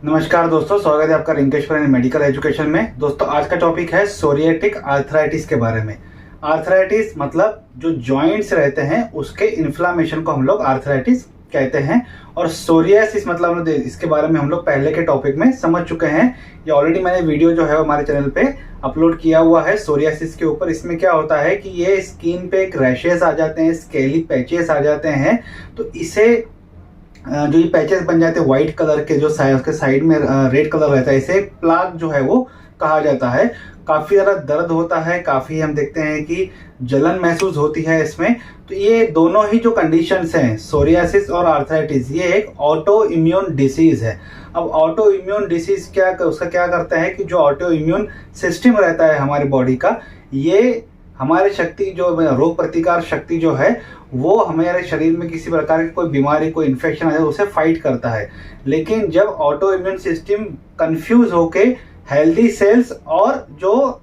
नमस्कार दोस्तों, स्वागत है आपका रिंकेश्वर मेडिकल एजुकेशन में। दोस्तों आज का टॉपिक है सोरियाटिक आर्थराइटिस के बारे में। आर्थराइटिस मतलब जो जॉइंट्स रहते हैं उसके इन्फ्लामेशन को हम लोग आर्थराइटिस कहते हैं। और सोरियासिस मतलब इसके बारे में हम लोग पहले के टॉपिक में समझ चुके हैं। ये ऑलरेडी मैंने वीडियो जो है हमारे चैनल पे अपलोड किया हुआ है सोरियासिस के ऊपर। इसमें क्या होता है कि ये स्किन पे एक रैशेस आ जाते हैं, स्केली पैचेस आ जाते हैं। तो इसे जो ये पैचेस बन जाते हैं व्हाइट कलर के, जो उसके साइड में रेड कलर रहता है, इसे प्लाग जो है वो कहा जाता है। काफी ज्यादा दर्द होता है, काफी हम देखते हैं कि जलन महसूस होती है इसमें। तो ये दोनों ही जो कंडीशंस हैं, सोरियासिस और आर्थराइटिस, ये एक ऑटो इम्यून डिसीज है। अब ऑटो इम्यून डिसीज उसका क्या करता है कि जो ऑटो इम्यून सिस्टम रहता है हमारी बॉडी का, ये हमारे शक्ति जो रोग प्रतिकार शक्ति जो है वो हमारे शरीर में किसी प्रकार की कोई बीमारी, कोई इन्फेक्शन आ जाए उसे फाइट करता है। लेकिन जब ऑटो इम्यून सिस्टम कंफ्यूज होके हेल्दी सेल्स और जो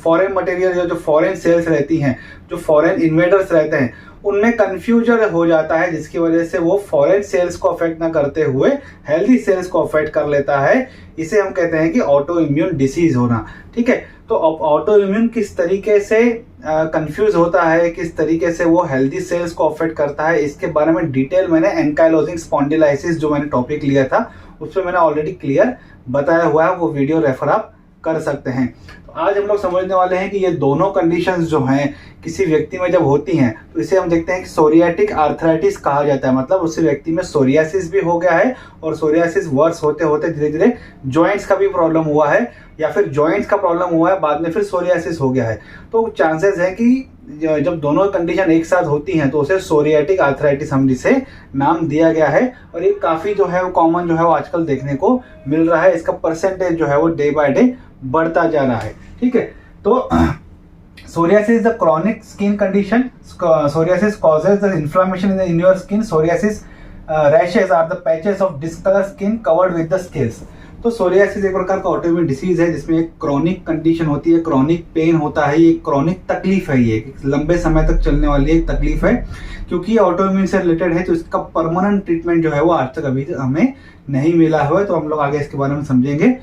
फॉरेन मटेरियल जो फॉरेन सेल्स रहती हैं, जो फॉरेन इन्वेडर्स रहते हैं, उनमें कंफ्यूजन हो जाता है, जिसकी वजह से वो फॉरेन सेल्स को अफेक्ट ना करते हुए हेल्दी सेल्स को अफेक्ट कर लेता है। इसे हम कहते हैं कि ऑटो इम्यून डिसीज होना। ठीक है, तो ऑटो इम्यून किस तरीके से कंफ्यूज होता है, किस तरीके से वो हेल्दी सेल्स को अफेक्ट करता है, इसके बारे में डिटेल मैंने एंकाइलोजिंग स्पॉन्डिलाइसिस जो मैंने टॉपिक लिया था उसमें मैंने ऑलरेडी क्लियर बताया हुआ है। वो वीडियो रेफर आप कर सकते हैं। तो आज हम लोग समझने वाले हैं कि ये दोनों कंडीशंस जो हैं किसी व्यक्ति में जब होती हैं तो इसे हम देखते हैं कि सोरियाटिक आर्थराइटिस कहा जाता है। मतलब उस व्यक्ति में सोरियासिस भी हो गया है और सोरियासिस वर्स होते होते धीरे धीरे जॉइंट्स का भी प्रॉब्लम हुआ है, या फिर जॉइंट्स का प्रॉब्लम हुआ है बाद में फिर सोरियासिस हो गया है। तो चांसेस है कि जब दोनों कंडीशन एक साथ होती हैं तो उसे सोरियाटिक आर्थराइटिस हम जिसे नाम दिया गया है। और ये काफी जो है वो कॉमन जो है वो आजकल देखने को मिल रहा है। इसका परसेंटेज जो है वो डे बाय डे बढ़ता जा रहा है। ठीक है, तो psoriasis is a chronic skin condition. Psoriasis causes the inflammation in your skin. Psoriasis rashes are the patches of discolored skin covered with the scales. तो सोरियासिस एक प्रकार का ऑटोइम्यून डिसीज है जिसमें एक क्रॉनिक कंडीशन होती है, क्रॉनिक पेन होता है, ये क्रॉनिक तकलीफ है, ये लंबे समय तक चलने वाली एक तकलीफ है। क्योंकि ऑटोइम्यून से रिलेटेड है तो इसका परमानेंट ट्रीटमेंट जो है वो आज तक अभी हमें नहीं मिला हुआ है। तो हम लोग आगे इसके बारे में समझेंगे।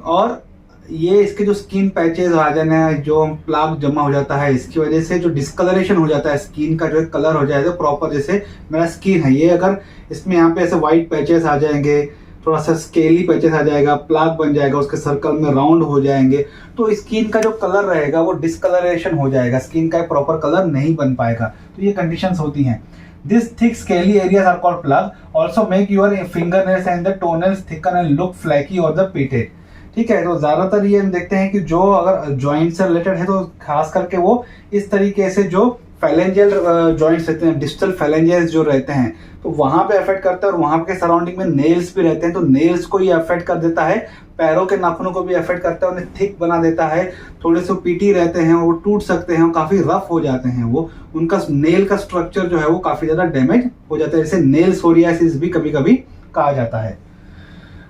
और ये इसके जो स्किन पैचेस आ जाने, जो प्लाग जमा हो जाता है, इसकी वजह से जो डिस्कलरेशन हो जाता है, स्किन का जो कलर हो जाएगा प्रॉपर, जैसे मेरा स्किन है ये, अगर इसमें यहाँ पे ऐसे व्हाइट पैचेस आ जाएंगे, थोड़ा सा स्केली पैचेस आ जाएगा, प्लाग बन जाएगा, उसके सर्कल में राउंड हो जाएंगे, तो स्किन का जो कलर रहेगा वो डिस्कलरेशन हो जाएगा, स्किन का प्रॉपर कलर नहीं बन पाएगा। तो ये कंडीशंस होती हैं। These thick scaly areas are called plug. Also make your fingernails and the toenails thicken and look flaky or the pitted. ठीक है, तो ज्यादातर ये हम देखते हैं कि जो अगर जॉइंट से रिलेटेड है तो खास करके वो इस तरीके से जो फैलेंजियल जॉइंट्स रहते हैं, डिस्टल फैलेंजेस जो रहते हैं, तो वहां पे अफेक्ट करता है। और वहां के सराउंडिंग में नेल्स भी रहते हैं, तो नेल्स को ये अफेक्ट कर देता है। पैरों के नाखूनों को भी अफेक्ट करता है, उन्हें थिक बना देता है, थोड़े से पीटी रहते हैं, वो टूट सकते हैं, काफी रफ हो जाते हैं, वो उनका नेल का स्ट्रक्चर जो है वो काफी ज्यादा डैमेज हो जाता है। जैसे नेल सोरियासिस भी कभी कभी कहा जाता है।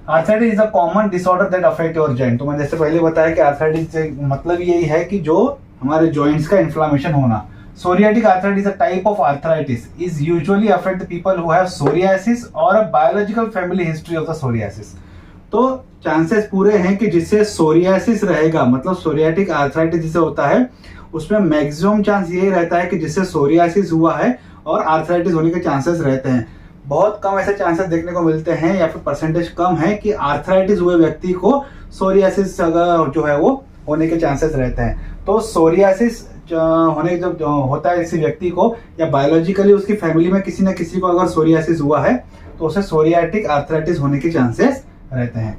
Arthritis is a common disorder that affect your joint. तो मैंने जैसे पहले बताया कि आर्थराइटिस से मतलब यही है कि जो हमारे जॉइंट्स का इन्फ्लामेशन होना। Psoriatic arthritis is a type of arthritis. Is usually affect the people who have psoriasis or a biological family history of the psoriasis. तो चांसेस पूरे हैं कि जिससे सोरियासिस रहेगा, मतलब सोरियाटिक आर्थराइटिस जिसे होता है उसमें मैक्सिमम चांस यही रहता है कि जिससे सोरियासिस हुआ है और आर्थराइटिस होने के चांसेस रहते हैं। बहुत कम ऐसे चांसेस देखने को मिलते हैं या फिर परसेंटेज कम है कि आर्थराइटिस हुए व्यक्ति को सोरियासिस जो है वो होने के चांसेस रहते हैं। तो सोरियासिस होने जब होता है किसी व्यक्ति को या बायोलॉजिकली उसकी फैमिली में किसी न किसी को अगर सोरियासिस हुआ है तो उसे सोरियाटिक आर्थराइटिस होने के चांसेस रहते हैं।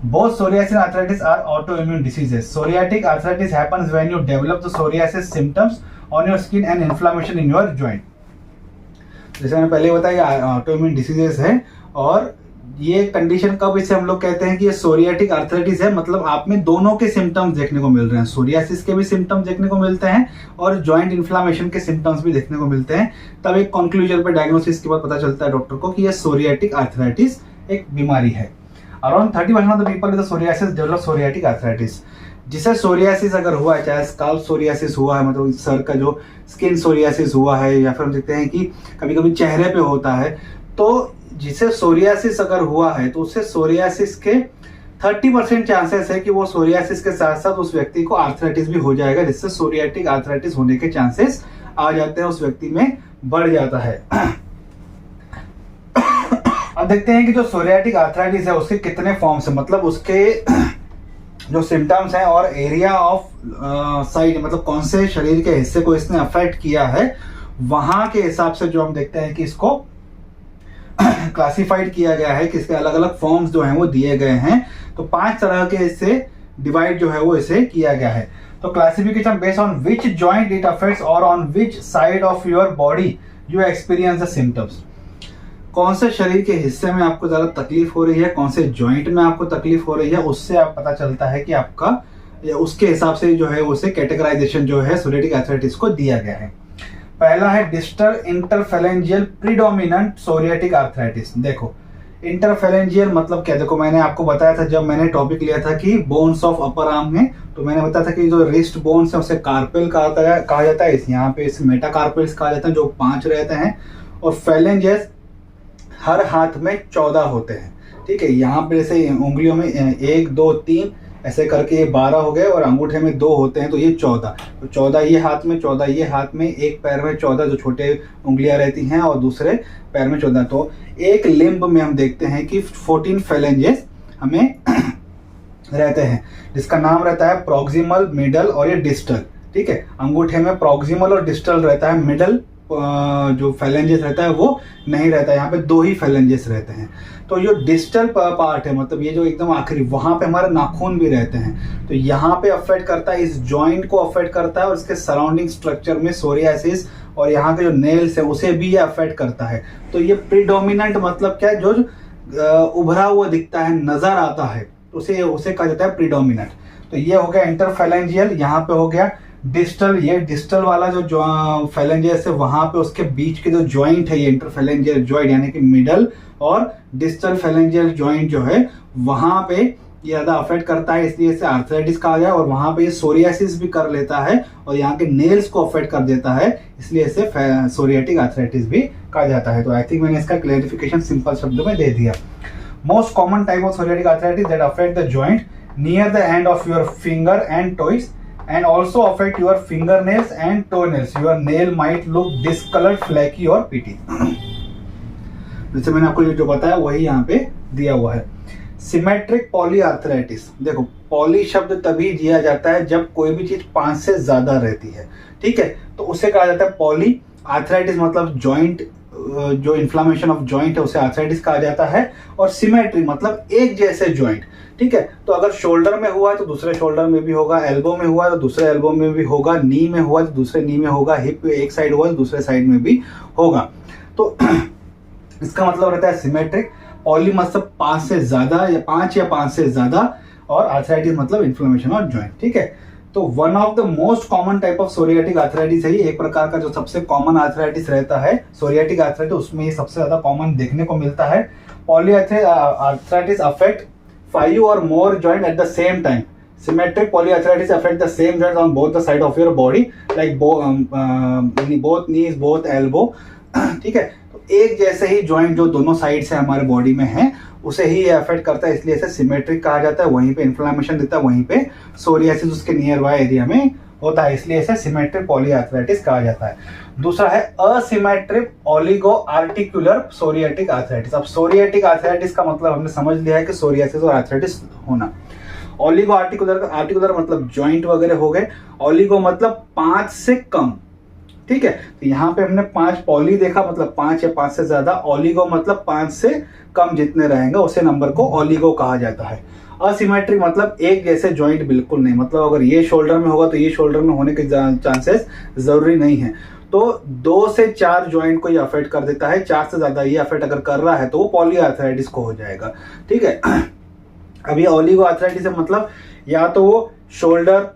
Both psoriasis and arthritis are autoimmune diseases. Psoriatic arthritis happens when you develop the psoriasis symptoms on your skin and inflammation in your joint. जैसे मैंने पहले बताया ऑटोइम्यून डिसीजेस है। और ये कंडीशन कब इसे हम लोग कहते हैं कि ये सोरियाटिक आर्थराइटिस है, मतलब आप में दोनों के सिम्टम्स देखने को मिल रहे हैं, सोरियासिस के भी सिम्टम्स देखने को मिलते हैं और जॉइंट इन्फ्लामेशन के सिम्टम्स भी देखने को मिलते हैं। तब एक कंक्लूजन पे डायग्नोसिस के बाद पता चलता है डॉक्टर को कि ये सोरियाटिक आर्थराइटिस एक बीमारी है। Around 30% of the people with psoriasis develop psoriatic arthritis. जिसे सोरियासिस अगर हुआ है, चाहे स्काल्प सोरियासिस हुआ है, मतलब सर का जो स्किन सोरियासिस हुआ है, या फिर हम देखते हैं कि कभी कभी चेहरे पे होता है, तो जिसे सोरियासिस अगर हुआ है तो उससे सोरियासिस के 30% चांसेस है कि वो सोरियासिस के साथ साथ उस व्यक्ति को आर्थराइटिस भी हो जाएगा, जिससे सोरियाटिक आर्थराइटिस होने के चांसेस आ जाते हैं, उस व्यक्ति में बढ़ जाता है। अब देखते हैं कि जो सोरियाटिक आर्थराइटिस है उसके कितने फॉर्म्स है, मतलब उसके जो सिम्टम्स हैं और एरिया ऑफ साइड, मतलब कौन से शरीर के हिस्से को इसने अफेक्ट किया है, वहां के हिसाब से जो हम देखते हैं कि इसको क्लासिफाइड किया गया है, कि इसके अलग अलग फॉर्म्स जो हैं वो दिए गए हैं। तो 5 तरह के इससे डिवाइड जो है वो इसे किया गया है। तो classification based on which joint it affects और on which side of your body you experience the symptoms. कौन से शरीर के हिस्से में आपको ज्यादा तकलीफ हो रही है, कौन से जॉइंट में आपको तकलीफ हो रही है, उससे आप पता चलता है कि आपका, या उसके हिसाब से जो है उसे कैटेगराइजेशन जो है सोरियाटिक आर्थराइटिस को दिया गया है। पहला है distal interphalangeal predominant psoriatic arthritis. देखो इंटरफेरेंजियल मतलब क्या, देखो मैंने आपको बताया था जब मैंने टॉपिक लिया था कि बोन्स ऑफ अपर आर्म में, तो मैंने बताया था कि जो रिस्ट बोन्स है उसे कार्पेल कहा जाता है, इस यहाँ पे इसे मेटाकार्पेल्स कहा जाता है, जो 5 रहते हैं। और फेलेंजेस हर हाथ में 14 होते हैं, ठीक है। यहाँ पे जैसे उंगलियों में 1 2 3 ऐसे करके ये 12 हो गए, और अंगूठे में 2 होते हैं तो ये 14। तो 14 ये हाथ में, 14 ये हाथ में, एक पैर में 14 जो छोटे उंगलियां रहती हैं, और दूसरे पैर में 14। तो एक लिम्ब में हम देखते हैं कि 14 फेलेंजेस हमें रहते हैं, जिसका नाम रहता है प्रॉक्सिमल, मिडल और ये डिस्टल, ठीक है। अंगूठे में प्रॉक्सिमल और डिस्टल रहता है, मिडल जो फेलेंजेस रहता है वो नहीं रहता है। यहाँ पे 2 ही फेलेंजेस रहते हैं। तो जो डिस्टल पार्ट है, मतलब ये जो एकदम आखिरी, वहां पे हमारे नाखून भी रहते हैं, तो यहाँ पे अफेक्ट करता है, इस जॉइंट को अफेक्ट करता है, और इसके सराउंडिंग स्ट्रक्चर में सोरियासिस और यहाँ के जो नेल्स है उसे भी ये अफेक्ट करता है। तो ये प्रीडोमिनेंट मतलब क्या है, जो उभरा हुआ दिखता है, नजर आता है, उसे कहा जाता है प्रीडोमिनेंट। तो ये हो गया इंटरफेलेंजियल। यहाँ पे हो गया डिस्टल, ये डिस्टल वाला जो फेलेंजियस है वहां पे उसके बीच के जो जॉइंट है, ये इंटरफेलेंजियल जॉइंट, यानी कि मिडल और डिस्टल फेलेंजियल जॉइंट जो है वहां पे ये ज्यादा अफेक्ट करता है, इसलिए इसे आर्थराइटिस कहा गया। और वहां पे ये सोरियासिस भी कर लेता है और यहाँ के नेल्स को अफेक्ट कर देता है, इसलिए इसे सोरियाटिक आर्थराइटिस भी कहा जाता है। तो आई थिंक मैंने इसका क्लैरिफिकेशन सिंपल शब्दों में दे दिया। Most common type of psoriatic arthritis that affect the joint near the end of your finger and toys and also affect your fingernails and toenails. Your nail might look discolored, flaky or pitty. जैसे मैंने आपको जो बताया वही यहाँ पे दिया हुआ है। सिमेट्रिक पॉलीआर्थराइटिस, देखो पॉली शब्द तभी दिया जाता है जब कोई भी चीज 5 से ज्यादा रहती है, ठीक है, तो उसे कहा जाता है पॉली। आर्थराइटिस मतलब जॉइंट, जो इन्फ्लामेशन ऑफ जॉइंट है उसे आर्थराइटिस कहा जाता है। और सिमेट्री मतलब एक जैसे जॉइंट, ठीक है। तो अगर शोल्डर में हुआ है तो दूसरे शोल्डर में भी होगा, एल्बो में हुआ है तो दूसरे एल्बो में भी होगा, नी में हुआ है तो दूसरे नी में होगा, हिप एक साइड हुआ है तो दूसरे साइड में भी होगा। तो इसका मतलब रहता है सिमेट्रिक। पॉली मतलब 5 से ज्यादा, या 5 से ज्यादा, और आर्थराइटिस मतलब इन्फ्लेमेशन ऑफ जॉइंट, ठीक है। तो one of the most common type of psoriatic arthritis है, एक प्रकार का जो सबसे कॉमन आर्थराइटिस रहता है सोरियाटिक आर्थराइटिस, उसमें ये सबसे ज्यादा कॉमन देखने को मिलता है। Polyarthritis affect 5 or more joint at the same time. Symmetric polyarthritis affect the same joints on both the side of your body, like both knees, both elbow, ठीक है। तो एक जैसे ही जॉइंट जो दोनों साइड से हमारे बॉडी में है उसे ही ये अफेक्ट करता है, इसलिए इसे सिमेट्रिक कहा जाता है। वहीं पे इन्फ्लेमेशन देता है, वहीं पे सोरियासिस उसके नियर बाय एरिया में होता है, इसलिए इसे सिमेट्रिक पॉलीआर्थराइटिस कहा जाता है। दूसरा है asymmetric oligo articular psoriatic arthritis. अब सोरियाटिक आर्थराइटिस का मतलब हमने समझ लिया है कि सोरियासिस और आर्थराइटिस होना। ओलिगो आर्टिकुलर मतलब जॉइंट वगैरह हो गए, ओलिगो मतलब 5 से कम, ठीक है। तो यहाँ पे हमने 5 पॉली देखा, मतलब 5 या 5 से ज्यादा। ओलिगो मतलब 5 से कम जितने रहेंगे उसे नंबर को ओलिगो कहा जाता है। असिमेट्रिक मतलब एक जैसे जॉइंट बिल्कुल नहीं, मतलब अगर ये शोल्डर में होगा तो ये शोल्डर में होने के चांसेस जरूरी नहीं है। तो 2 से 4 जॉइंट को ये अफेक्ट कर देता है, 4 से ज्यादा ये अफेक्ट अगर कर रहा है तो वो पॉलीआर्थराइटिस को हो जाएगा, ठीक है। अब ये ओलिगो आर्थराइटिस मतलब या तो वो शोल्डर,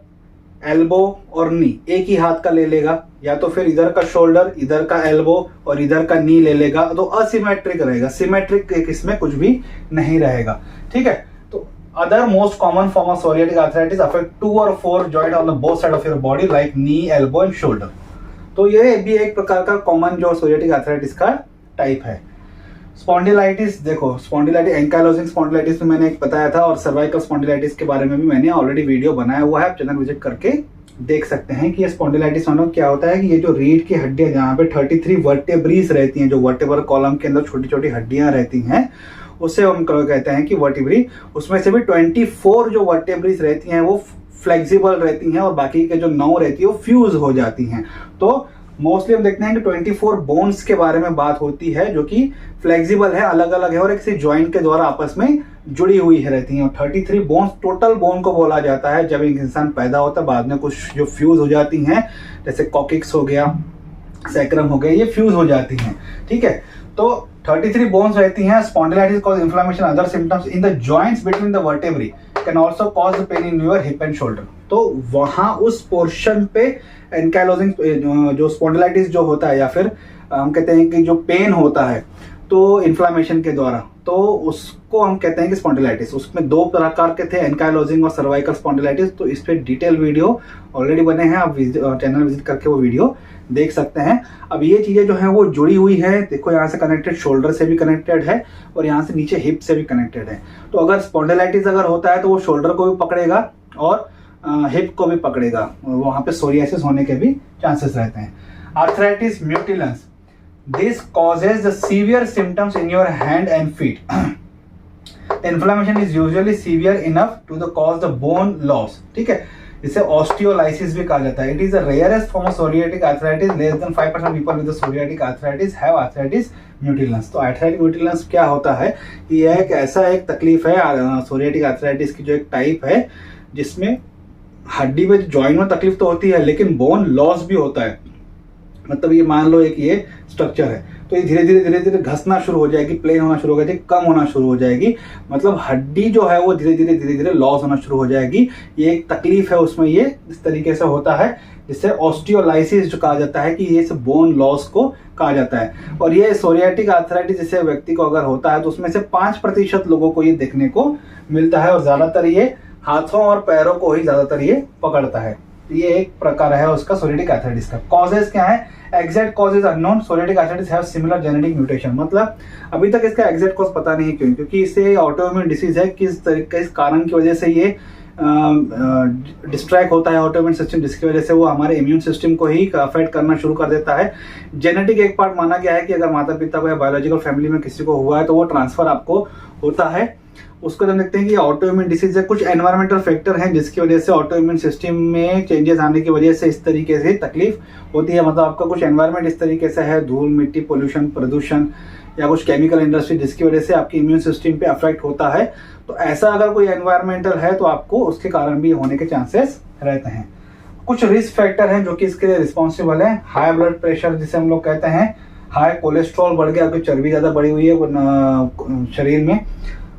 एल्बो और नी एक ही हाथ का ले लेगा, या तो फिर इधर का शोल्डर, इधर का एल्बो और इधर का नी ले लेगा, तो असिमेट्रिक रहेगा। सिमेट्रिक इसमें कुछ भी नहीं रहेगा, ठीक है। तो other most common form of psoriatic arthritis affect 2 or 4 joint on the both side of your body like knee, elbow and shoulder. तो ये भी एक प्रकार का कॉमन जो सोरियाटिक आर्थराइटिस का टाइप है। स्पॉन्डिलाइटिस, देखो स्पॉन्डिलाइटिस, एंकाइलोजिंग स्पॉन्डिलाइटिस में मैंने एक बताया था, और सर्वाइकल स्पॉन्डिलाइटिस के बारे में भी मैंने ऑलरेडी वीडियो बनाया हुआ है, आप चैनल विजिट करके देख सकते हैं कि ये स्पॉन्डिलाइटिस मतलब क्या होता है कि ये जो रीढ़ की हड्डियां जहाँ पे 33 वर्टेब्रीज रहती हैं, जो वर्टेब्रल कॉलम के अंदर छोटी छोटी हड्डियां रहती हैं, उससे हम कहते हैं कि वर्टिब्री, उसमें से भी 24 जो वर्टेब्रीज रहती हैं वो फ्लेक्सिबल रहती हैं और बाकी के जो 9 रहती है वो फ्यूज हो जाती हैं। तो मोस्टली हम देखते हैं कि 24 बोन्स के बारे में बात होती है जो कि फ्लेक्सिबल है, अलग अलग है और किसी ज्वाइंट के द्वारा आपस में जुड़ी हुई है रहती हैं। और 33 बोन्स टोटल बोन को बोला जाता है। जब एक इंसान पैदा होता है बाद में कुछ जो फ्यूज हो जाती हैं, जैसे कॉकिक्स हो गया, सैक्रम हो गया, ये फ्यूज हो जाती हैं, ठीक है। तो 33 बोन्स रहती हैं। Spondylitis cause inflammation other symptoms in the joints between the vertebrae can also cause the pain in your hip and shoulder. तो वहां उस पोर्शन पे एंकाइलोजिंग जो स्पॉन्डिलाइटिस जो होता है, या फिर हम कहते हैं कि जो पेन होता है तो इन्फ्लेमेशन के द्वारा, तो उसको हम कहते हैं कि स्पॉन्डिलाइटिस। उसमें 2 प्रकार के थे, एंकाइलोजिंग और सर्वाइकल स्पॉन्डिलाइटिस। तो इस पे डिटेल वीडियो ऑलरेडी बने हैं, आप चैनल विजिट करके वो वीडियो देख सकते हैं। अब ये चीजें जो है वो जुड़ी हुई है, देखो यहाँ से कनेक्टेड, शोल्डर से भी कनेक्टेड है और यहाँ से नीचे हिप से भी कनेक्टेड है। तो अगर स्पॉन्डिलाइटिस अगर होता है तो वो शोल्डर को भी पकड़ेगा और हिप को भी पकड़ेगा, वहां पे सोरियासिस होने के भी चांसेस रहते हैं। Arthritis mutilans, this causes the severe symptoms in your hand and feet. Inflammation is usually severe enough to the cause the bone loss, ठीक है, इसे ऑस्टियोलाइसिस भी कहा जाता है। It is the rarest form of psoriatic arthritis, less than 5% people with psoriatic arthritis have arthritis mutilans. तो arthritis म्यूटिलेंस क्या होता है, यह एक ऐसा एक तकलीफ है, सोरियाटिक आर्थराइटिस की जो एक टाइप है, जिसमें हड्डी में जॉइंट में तकलीफ तो होती है लेकिन बोन लॉस भी होता है। मतलब ये मान लो एक ये स्ट्रक्चर है, तो ये धीरे धीरे घसना शुरू हो जाएगी, प्लेन होना शुरू हो जाएगी, कम होना शुरू हो जाएगी, मतलब हड्डी जो है वो धीरे धीरे लॉस होना शुरू हो जाएगी। ये एक तकलीफ है, उसमें ये इस तरीके से होता है, जिससे ऑस्टियोलाइसिस जो कहा जाता है कि ये सब बोन लॉस को कहा जाता है। और ये सोरियाटिक आर्थराइटिस जैसे व्यक्ति को अगर होता है तो उसमें से 5% लोगों को ये देखने को मिलता है, और ज्यादातर ये हाथों और पैरों को ही ज्यादातर ये पकड़ता है। ये एक प्रकार है उसका सोरियाटिक आर्थराइटिस का। कॉजेज क्या है, exact causes unknown, psoriatic arthritis have similar genetic mutation. मतलब अभी तक इसका एग्जैक्ट कॉज पता नहीं क्यों, क्योंकि इसे ऑटोइम्यून डिसीज है, किस तरीके इस कारण की वजह से ये डिस्ट्रैक्ट होता है ऑटोइम्यून सिस्टम, जिसकी वजह से वो हमारे इम्यून सिस्टम को ही अफेक्ट करना शुरू कर देता है। जेनेटिक एक पार्ट माना गया है कि अगर माता पिता को या बायोलॉजिकल फैमिली में किसी को हुआ है तो वो ट्रांसफर आपको होता है। उसको हम देखते हैं कि ऑटोइम्यून डिसीज है, कुछ एनवायरमेंटल फैक्टर हैं जिसकी वजह से ऑटोइम्यून सिस्टम में चेंजेस आने की वजह से इस तरीके से तकलीफ होती है। मतलब आपका कुछ एनवायरमेंट इस तरीके से है, धूल मिट्टी पोल्यूशन प्रदूषण या कुछ केमिकल इंडस्ट्री, जिसकी वजह से आपकी इम्यून सिस्टम पे अफेक्ट होता है। तो ऐसा अगर कोई एनवायरमेंटल है तो आपको उसके कारण भी होने के चांसेस रहते हैं। कुछ रिस्क फैक्टर हैं जो कि इसके लिए रिस्पॉन्सिबल है। हाई ब्लड प्रेशर जिसे हम लोग कहते हैं, हाई कोलेस्ट्रॉल बढ़ गया, आपकी चर्बी ज्यादा बढ़ी हुई है शरीर में,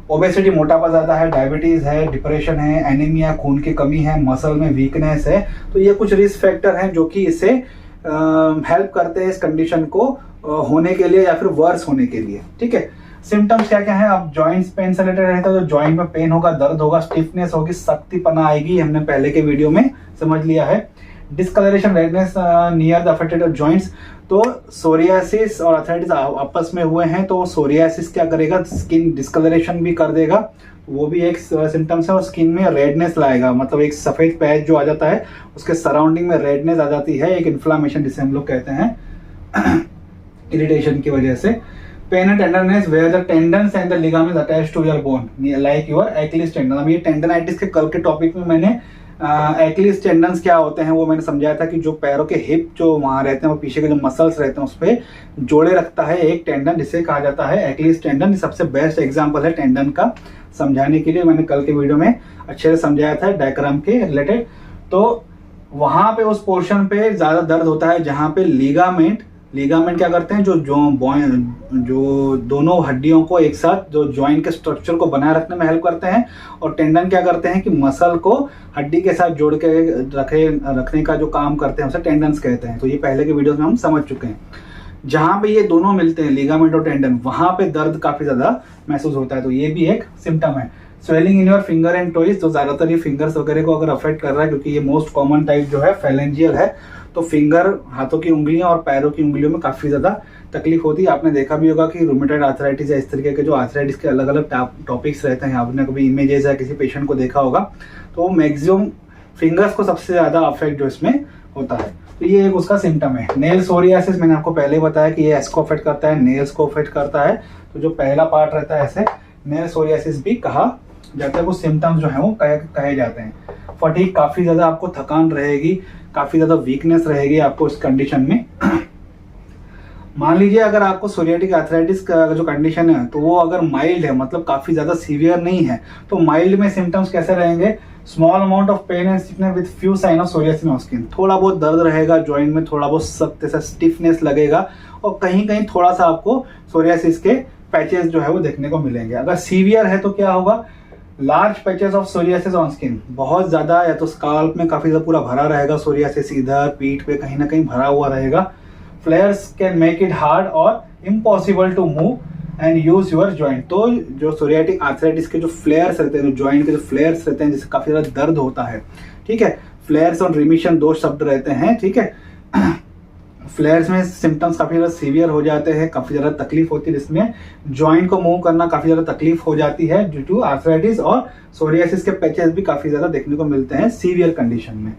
ओबेसिटी मोटापा ज्यादा है, डायबिटीज है, डिप्रेशन है, एनीमिया खून की कमी है, मसल में वीकनेस है। तो ये कुछ रिस्क फैक्टर हैं जो कि इसे हेल्प करते हैं इस कंडीशन को होने के लिए या फिर वर्स होने के लिए, ठीक है। सिम्टम्स क्या क्या है, अब जॉइंट्स पेन से रिलेटेड रहता है तो जॉइंट में पेन होगा, दर्द होगा, स्टिफनेस होगी, सख्तीपना आएगी, हमने पहले के वीडियो में समझ लिया है। Discoloration redness near the affected joints. तो सोरियासिस और आर्थराइटिस आपस में हुए हैं तो सोरियासिस क्या करेगा, स्किन डिस्कलरेशन भी कर देगा, वो भी एक सिम्टम्स है। और स्किन में रेडनेस लाएगा, मतलब एक सफेद पैच जो आ जाता है उसके सराउंडिंग में रेडनेस आ जाती है, एक इन्फ्लामेशन जिसे हम लोग कहते हैं इरिटेशन की वजह से। Pain and tenderness where the tendons and the ligaments attached to your bone like your Achilles tendon. अब ये टेंडनाइटिस के कल के टॉपिक में मैंने एक्लिस टेंडन्स क्या होते हैं वो मैंने समझाया था कि जो पैरों के हिप जो वहां रहते हैं वो पीछे के जो मसल्स रहते हैं उस पर जोड़े रखता है एक टेंडन, जिसे कहा जाता है एक्लिस टेंडन। सबसे बेस्ट एग्जांपल है टेंडन का समझाने के लिए, मैंने कल के वीडियो में अच्छे से समझाया था डायग्राम के रिलेटेड। तो वहां पे उस पोर्शन पे ज्यादा दर्द होता है जहां पे लिगामेंट क्या करते हैं, जो दोनों हड्डियों को एक साथ जो जॉइंट के स्ट्रक्चर को बनाए रखने में हेल्प करते हैं, और टेंडन क्या करते हैं कि मसल को हड्डी के साथ जोड़ के रखने का जो काम करते हैं उसे टेंडन्स कहते हैं। तो ये पहले के वीडियोस में हम समझ चुके हैं। जहां पे ये दोनों मिलते हैं लिगामेंट और टेंडन, वहां पे दर्द काफी ज्यादा महसूस होता है। तो ये भी एक सिम्टम है। Swelling in your finger and toys, तो ज्यादातर ये फिंगर्स वगैरह को अगर अफेक्ट कर रहा है क्योंकि ये मोस्ट कॉमन टाइप जो है फेलेंजियल है, तो फिंगर, हाथों की उंगलियां और पैरों की उंगलियों में काफ़ी ज़्यादा तकलीफ होती है। आपने देखा भी होगा कि रूमेटॉइड आर्थराइटिस या इस तरीके के जो आर्थराइटिस के अलग अलग टॉपिक्स रहते हैं, आपने कभी इमेजेस या किसी पेशेंट को देखा होगा, तो मैक्सिमम फिंगर्स को सबसे ज़्यादा अफेक्ट जो इसमें होता है। तो ये एक उसका सिम्टम है। नेल सोरियासिस मैंने आपको पहले बताया कि ये इसको अफेक्ट करता है, नेल्स को अफेक्ट करता है। तो जो पहला पार्ट रहता है ऐसे नेल सोरियासिस भी कहा जाता है। वो सिम्टम्स जो है वो कहे जाते हैं। फटीग, काफ़ी ज़्यादा आपको थकान रहेगी, काफ़ी ज़्यादा वीकनेस रहेगी आपको इस कंडीशन में। मान लीजिए अगर आपको सोरियाटिक आर्थराइटिस का जो कंडीशन है तो वो अगर माइल्ड है, मतलब काफ़ी ज़्यादा सीवियर नहीं है, तो माइल्ड में सिम्टम्स कैसे रहेंगे? Small amount of pain and stiffness with few sign of psoriasis on skin. थोड़ा बहुत दर्द रहेगा जॉइंट में, थोड़ा बहुत सख्त ऐसा स्टिफनेस लगेगा और कहीं कहीं थोड़ा सा आपको सोरियासिस के पैचेस जो है वो देखने को मिलेंगे। अगर सीवियर है तो क्या होगा? Large patches of psoriasis on skin, बहुत ज़्यादा, या तो स्काल्प में काफ़ी ज़्यादा पूरा भरा रहेगा सोरियासिस, इधर पीठ पे कहीं ना कहीं भरा हुआ रहेगा। Flares can make it hard और impossible to move and use your joint. तो जो सोरियाटिक आर्थराइटिस के जो फ्लेयर्स रहते हैं, जो जॉइंट के जो फ्लेयर्स रहते हैं, जिससे काफ़ी ज़्यादा दर्द होता है, ठीक है। फ्लेयर्स और रिमिशन दो शब्द रहते हैं, ठीक है। फ्लेयर्स में सिम्टम्स काफ़ी ज़्यादा सीवियर हो जाते हैं, काफ़ी ज़्यादा तकलीफ होती है, जिसमें जॉइंट को मूव करना काफ़ी ज़्यादा तकलीफ हो जाती है ड्यू टू आर्थराइटिस, और सोरियासिस के पैचेस भी काफ़ी ज़्यादा देखने को मिलते हैं सीवियर कंडीशन में,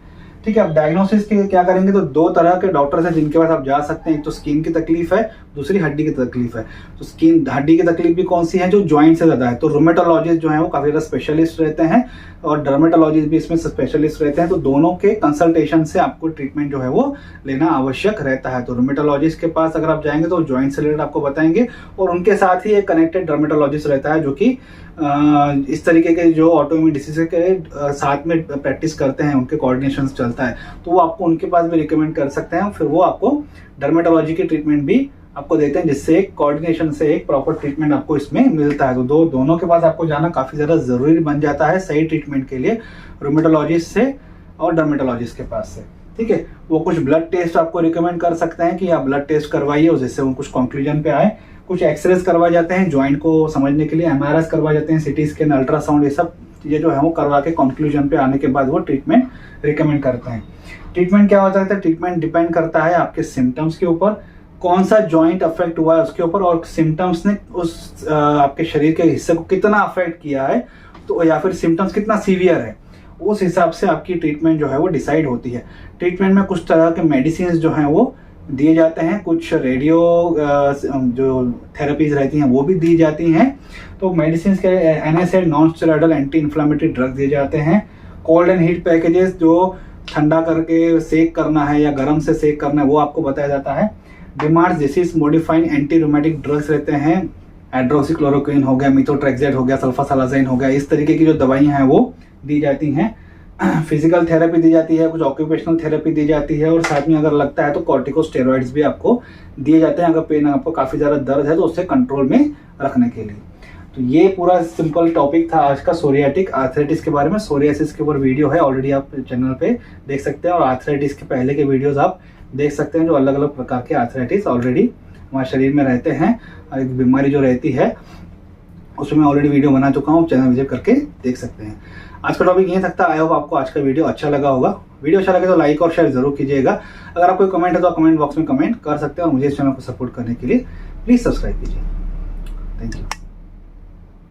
ठीक है। अब डायग्नोसिस के क्या करेंगे? तो दो तरह के डॉक्टर्स हैं जिनके पास आप जा सकते हैं। एक तो स्किन की तकलीफ है, दूसरी हड्डी की तकलीफ है। तो स्किन, हड्डी की तकलीफ भी कौन सी है? जो जॉइंट से ज़्यादा है। तो रूमेटोलॉजिस्ट जो है वो काफ़ी ज़्यादा स्पेशलिस्ट रहते हैं और डर्मेटोलॉजिस्ट भी इसमें स्पेशलिस्ट रहते हैं। तो दोनों के कंसल्टेशन से आपको ट्रीटमेंट जो है वो लेना आवश्यक रहता है। तो रूमेटोलॉजिस्ट के पास अगर आप जाएंगे तो जॉइंट से रिलेटेड आपको बताएंगे, और उनके साथ ही एक कनेक्टेड डर्मेटोलॉजिस्ट रहता है जो कि इस तरीके के जो ऑटोइम्यून डिसीज के साथ में प्रैक्टिस करते हैं, उनके कोऑर्डिनेशन चलता है। तो वो आपको उनके पास भी रिकमेंड कर सकते हैं, फिर वो आपको डर्मेटोलॉजी की ट्रीटमेंट भी आपको देते हैं, जिससे एक कोऑर्डिनेशन से एक प्रॉपर ट्रीटमेंट आपको इसमें मिलता है। तो दोनों के पास आपको जाना काफ़ी ज़्यादा ज़रूरी बन जाता है सही ट्रीटमेंट के लिए, रूमेटोलॉजिस्ट से और डर्मेटोलॉजिस्ट के पास से, ठीक है। वो कुछ ब्लड टेस्ट आपको रिकमेंड कर सकते हैं कि आप ब्लड टेस्ट करवाइए, जिससे वो कुछ कंक्लूजन पे आए। कुछ एक्सरेज करवाए जाते हैं जॉइंट को समझने के लिए, MRIs करवाए जाते हैं, सीटी स्कैन, अल्ट्रासाउंड, ये सब चीज़ें जो है वो करवा के कंक्लूजन पे आने के बाद वो ट्रीटमेंट रिकमेंड करते हैं। ट्रीटमेंट क्या होता है? ट्रीटमेंट डिपेंड करता है आपके सिम्टम्स के ऊपर, कौन सा जॉइंट अफेक्ट हुआ है उसके ऊपर, और सिम्टम्स ने उस आपके शरीर के हिस्से को कितना अफेक्ट किया है, तो या फिर सिम्टम्स कितना सीवियर है, उस हिसाब से आपकी ट्रीटमेंट जो है वो डिसाइड होती है। ट्रीटमेंट में कुछ तरह के मेडिसिन जो हैं वो दिए जाते हैं, कुछ रेडियो जो थेरेपीज रहती हैं वो भी दी जाती हैं। तो मेडिसिन के NSAID non steroidal anti inflammatory drug दिए जाते हैं। कोल्ड एंड हीट पैकेजेस, जो ठंडा करके सेक करना है या गर्म से सेक करना है, वो आपको बताया जाता है। Demands disease modifying anti rheumatic drugs रहते हैं, हाइड्रोक्सीक्लोरोक्विन हो गया, मिथोट्रेक्सेट हो गया, सल्फासालाज़ाइन हो गया, इस तरीके की जो दवाइयाँ हैं वो दी जाती हैं। फिजिकल थेरेपी दी जाती है, कुछ ऑक्यूपेशनल थेरेपी दी जाती है, और साथ में अगर लगता है तो कॉर्टिकोस्टेरॉइड्स भी आपको दिए जाते हैं अगर पेन, आपको काफ़ी ज़्यादा दर्द है तो उससे कंट्रोल में रखने के लिए। तो ये पूरा सिंपल टॉपिक था आज का सोरियाटिक आर्थराइटिस के बारे में। सोरियासिस के ऊपर वीडियो है ऑलरेडी, आप चैनल पे देख सकते हैं, और आर्थराइटिस के पहले के वीडियोस आप देख सकते हैं, जो अलग अलग प्रकार के आर्थराइटिस ऑलरेडी हमारे शरीर में रहते हैं, और एक बीमारी जो रहती है उसमें ऑलरेडी वीडियो बना चुका हूँ, चैनल विजिट करके देख सकते हैं। आज का टॉपिक यही तक था। आई होप आपको आज का वीडियो अच्छा लगा होगा। वीडियो अच्छा लगे तो लाइक और शेयर जरूर कीजिएगा। अगर आपको कमेंट है तो आप कमेंट बॉक्स में कमेंट कर सकते हैं, और मुझे इस चैनल को सपोर्ट करने के लिए प्लीज़ सब्सक्राइब कीजिए। Thank you.